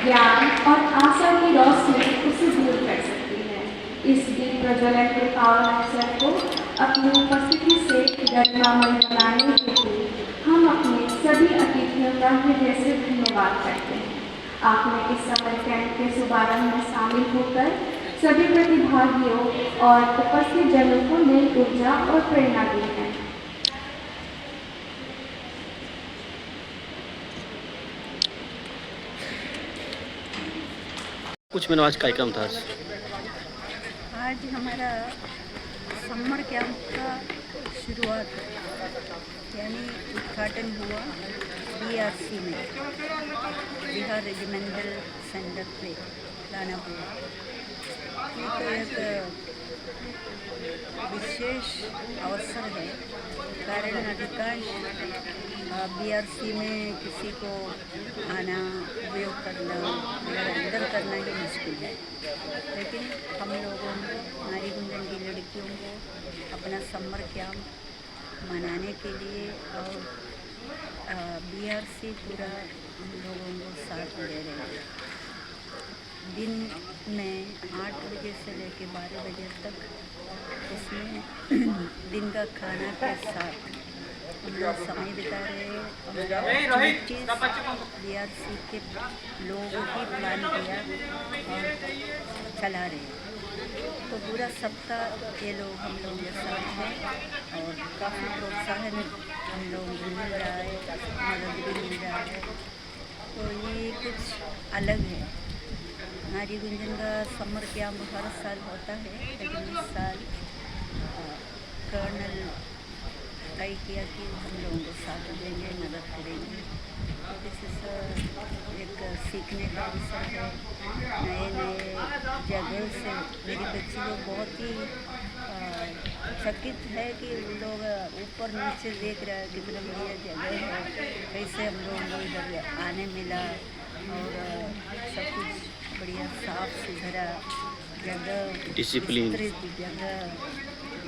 ज्ञान और आशा की रोशनी उसे दूर कर सकती है। इस दीप प्रज्वलन के पावन अवसर को अपनी उपस्थिति से गरिमामय बनाने हेतु हम अपने सभी अतिथियों का हृदय से धन्यवाद करते हैं। आपने इस समर कैंप के शुभारंभ में शामिल होकर सभी प्रतिभागियों और उपस्थित जनों को नई ऊर्जा और प्रेरणा दी है। कुछ महीनों आज कार्यक्रम था। आज हमारा समर कैंप का शुरुआत यानी उद्घाटन हुआ बीआरसी में, बिहार रेजिमेंटल सेंटर पे दानापुर। ये तो एक विशेष अवसर है, कारण अधिकांश बीआरसी में किसी को आना, उपयोग करना या अंदर करना ही मुश्किल है, लेकिन हम लोगों को, नारी गुंजन की लड़कियों को अपना समर कैंप मनाने के लिए और बीआरसी पूरा हम लोगों को साथ दे रहे हैं। दिन में 8 बजे से लेकर 12 बजे तक उसमें दिन का खाना के साथ हम लोग समय बिता रहे हैं और बीआरसी के लोगों की प्लान किया और चला रहे हैं। तो पूरा सप्ताह ये लोग हम लोगों के साथ हैं और काफ़ी प्रोत्साहन हम लोगों को मिल रहा है, मदद भी मिल रहा है। तो ये कुछ अलग है। नारी गुंजन का समर कैंप हर साल होता है, लेकिन इस साल कर्नल तय किया कि हम लोगों को साथ देंगे, मदद करेंगे। एक सीखने का अवसर है। नए नए जगह से मेरी बच्ची लोग बहुत ही चकित है कि उन लोग ऊपर नीचे देख रहा है कितना बढ़िया जगह है, कैसे हम लोगों को इधर आने मिला और सब कुछ बढ़िया साफ सुथरा जगह, डिसिप्लिन जगह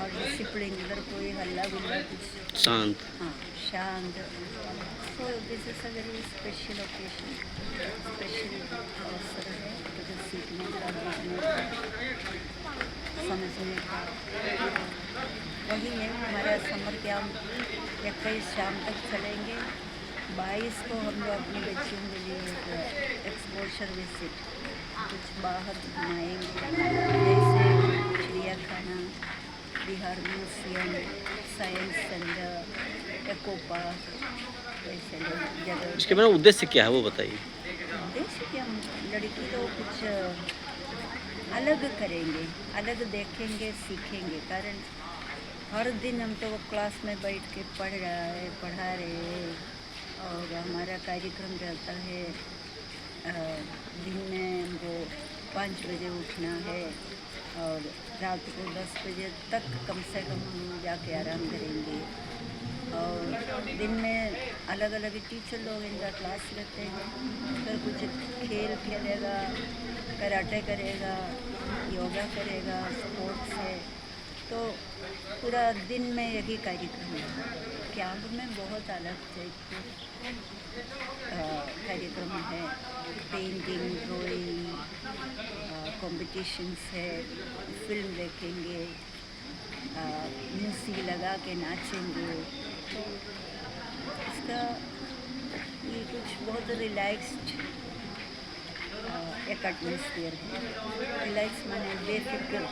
और डिसिप्लिन, इधर कोई हल्ला गुल्ला कुछ शांत, हाँ शांत। So this is a very special occasion, special अवसर है तो सीखने का, देखने का, समझने का। वही है हमारा समर कैंप 21 शाम तक चलेंगे। 22 को हम लोग अपनी बच्चियों के लिए एक्सपोजर विजिट कुछ बाहर घुमाएंगे, जैसे चिड़ियाखाना, बिहार म्यूजियम, साइंस सेंटर, एको पार्क, वैसे जगह। इसके मेरा उद्देश्य क्या है वो बताइए। उद्देश्य क्या, लड़की लोग कुछ अलग करेंगे, अलग देखेंगे, सीखेंगे। कारण हर दिन हम तो क्लास में बैठ के पढ़ा रहे और हमारा कार्यक्रम रहता है दिन में हमको 5 बजे उठना है और रात को 10 बजे तक कम से कम हम जाके आराम करेंगे। और दिन में अलग अलग टीचर लोग इनका क्लास लेते हैं, फिर कुछ खेल खेलेगा, कराटे करेगा, योगा करेगा, स्पोर्ट्स है। तो पूरा दिन में यही कार्यक्रम है। कैंप में बहुत अलग टाइप के कार्यक्रम है, पेंटिंग, ड्राइंग, कॉम्पिटिशन्स है, फिल्म देखेंगे, म्यूजिक लगा के नाचेंगे। तो इसका ये कुछ बहुत रिलैक्स्ड एक एटमॉस्फेयर है। रिलैक्स माने बेफिक्र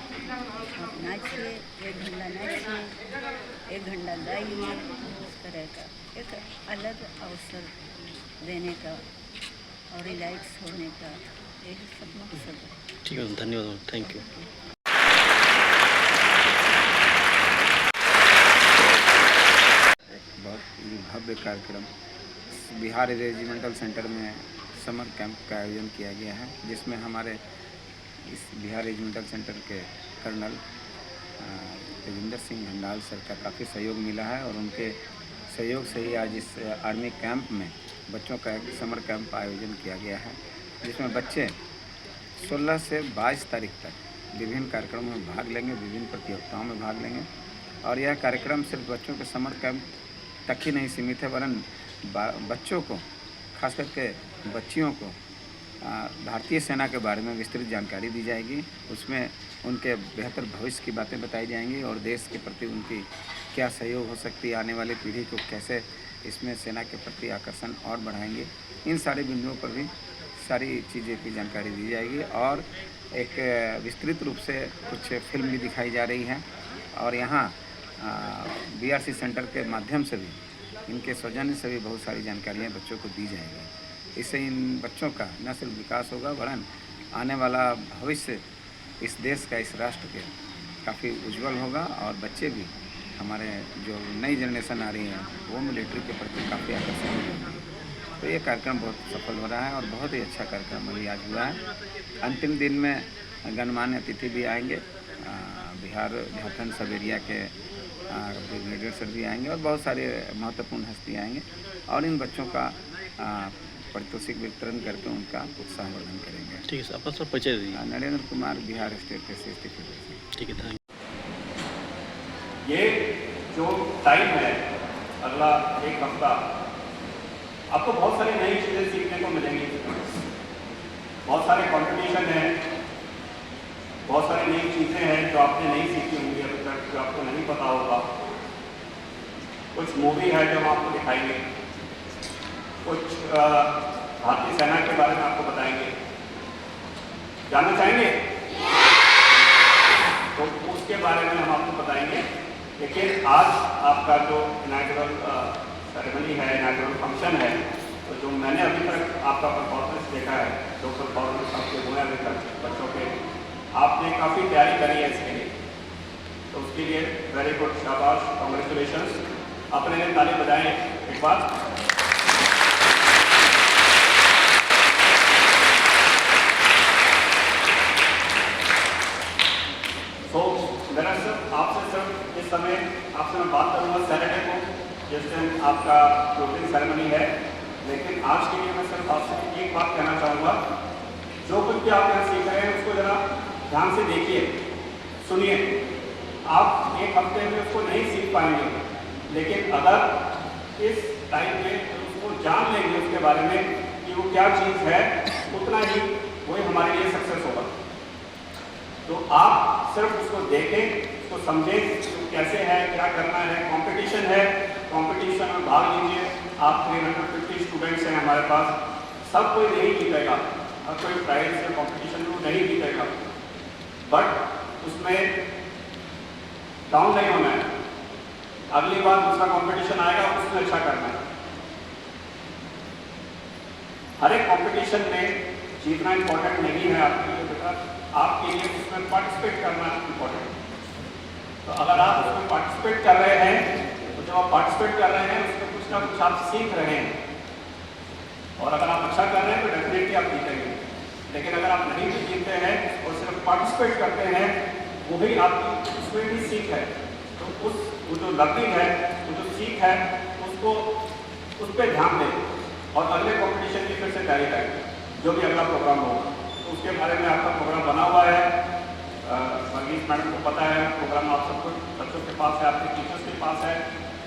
आप नाचिए, 1 घंटा नाचिए, 1 घंटा गाइए, इस तरह का एक अलग अवसर देने का और रिलैक्स होने का, यही सब मकसद है। ठीक है, धन्यवाद, थैंक यू। बहुत भव्य कार्यक्रम बिहार रेजिमेंटल सेंटर में समर कैंप का आयोजन किया गया है, जिसमें हमारे इस बिहार रेजिमेंटल सेंटर के colonel Tejinder Singh handle sir का काफ़ी सहयोग मिला है और उनके सहयोग से ही आज इस आर्मी कैंप में बच्चों का एक समर कैंप का आयोजन किया गया है, जिसमें बच्चे 16 से 22 तारीख तक विभिन्न कार्यक्रमों में भाग लेंगे, विभिन्न प्रतियोगिताओं में भाग लेंगे। और यह कार्यक्रम सिर्फ बच्चों के समर कैंप तक ही नहीं सीमित है, वरन बच्चों को, खास करके बच्चियों को भारतीय सेना के बारे में विस्तृत जानकारी दी जाएगी। उसमें उनके बेहतर भविष्य की बातें बताई जाएंगी और देश के प्रति उनकी क्या सहयोग हो सकती है, आने वाली पीढ़ी को कैसे इसमें सेना के प्रति आकर्षण और बढ़ाएंगे, इन सारे बिंदुओं पर भी सारी चीज़ें की जानकारी दी जाएगी। और एक विस्तृत रूप से कुछ फिल्म भी दिखाई जा रही है और यहाँ BRC सेंटर के माध्यम से भी, इनके सौजन्य से भी बहुत सारी जानकारियाँ बच्चों को दी जाएंगी। इससे इन बच्चों का न सिर्फ विकास होगा वरन आने वाला भविष्य इस देश का, इस राष्ट्र के काफ़ी उज्जवल होगा और बच्चे भी, हमारे जो नई जनरेशन आ रही है वो मिलिट्री के प्रति काफ़ी आकर्षित होगी। तो ये कार्यक्रम बहुत सफल हो रहा है और बहुत ही अच्छा कार्यक्रम अभी आज हुआ है। अंतिम दिन में गणमान्य अतिथि भी आएंगे, झारखंड सब एरिया के ब्रिगेडियर सर भी आएंगे और बहुत सारे महत्वपूर्ण हस्ती आएंगे और इन बच्चों का पारितोषिक वितरण करके उनका उत्साहवर्धन करेंगे। ठीक है सर, अपना सर परिचय दीजिए। Narendra Kumar, Bihar state SC federation. ठीक है, थैंक ये जो टाइम है अगला एक हफ्ता, आपको बहुत सारी नई चीज़ें सीखने को मिलेंगी। बहुत सारे कंपटीशन हैं, बहुत सारी नई चीज़ें हैं जो आपने नहीं सीखी होंगी अभी तक, जो आपको नहीं पता होगा। कुछ मूवी है जो हम आपको दिखाएंगे, कुछ भारतीय सेना के बारे में आपको बताएंगे। जानना चाहेंगे तो उसके बारे में हम आपको बताएंगे। लेकिन आज आपका जो इनॉग्रेशन सेरेमनी है, इनॉग्रेशन फंक्शन है, तो जो मैंने अभी तक आपका परफॉर्मेंस देखा है, जो परफॉर्मेंस आपके हुए अभी तक बच्चों के, आपने काफ़ी तैयारी करी है इसके लिए, तो उसके लिए वेरी गुड, शाबाश, कॉन्ग्रेचुलेशंस। अपने लिए ताली बजाएं एक बार। तो मेरा सिर्फ आपसे सिर्फ इस समय आपसे मैं बात करूँगा सैटरडे को, जिस दिन आपका क्लोजिंग सेरेमनी है। लेकिन आज के लिए मैं सिर्फ आपसे एक बात कहना चाहूँगा, जो कुछ भी आप यहाँ सीख रहे हैं उसको ज़रा ध्यान से देखिए, सुनिए। आप एक हफ्ते में उसको नहीं सीख पाएंगे, लेकिन अगर इस टाइम में उसको जान लेंगे उसके बारे में कि वो क्या चीज़ है, उतना ही वही हमारे लिए सक्सेस होगा। तो आप सिर्फ उसको देखें, उसको समझें कैसे है, क्या करना है। कंपटीशन है, कंपटीशन में भाग लीजिए। आप 350 स्टूडेंट्स हैं हमारे पास, सब कोई नहीं जीतेगा, हर कोई प्राइज या कंपटीशन में नहीं जीतेगा, बट उसमें डाउन नहीं होना है। अगली बार दूसरा कंपटीशन आएगा, उसमें अच्छा करना है। हर एक कंपटीशन में जीतना इंपॉर्टेंट नहीं है आपके लिए बेटा, आपके लिए उसमें पार्टिसिपेट करना इंपॉर्टेंट है। तो अगर आप उसमें पार्टिसिपेट कर रहे हैं, तो जब आप पार्टिसिपेट कर रहे हैं उसमें कुछ ना कुछ आप सीख रहे हैं, और अगर आप अच्छा कर रहे हैं तो डेफिनेटली आप जीतेंगे। लेकिन अगर आप नहीं भी जीतते हैं और सिर्फ पार्टिसिपेट करते हैं, वो भी आपकी उसमें भी सीख है। तो वो जो लर्निंग है, वो जो सीख है, उसको उस पर ध्यान दें और अगले कॉम्पिटिशन की फिर से तैयारी करें। जो भी अगला प्रोग्राम होगा तो उसके बारे में आपका प्रोग्राम बना हुआ है। वर्गीस मैडम को पता है प्रोग्राम आप सबको बच्चों के पास है, आपके टीचर्स के पास है।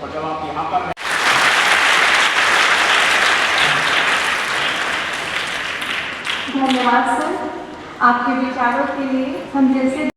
और जब आप यहाँ पर धन्यवाद सर, आपके विचारों के लिए हम जैसे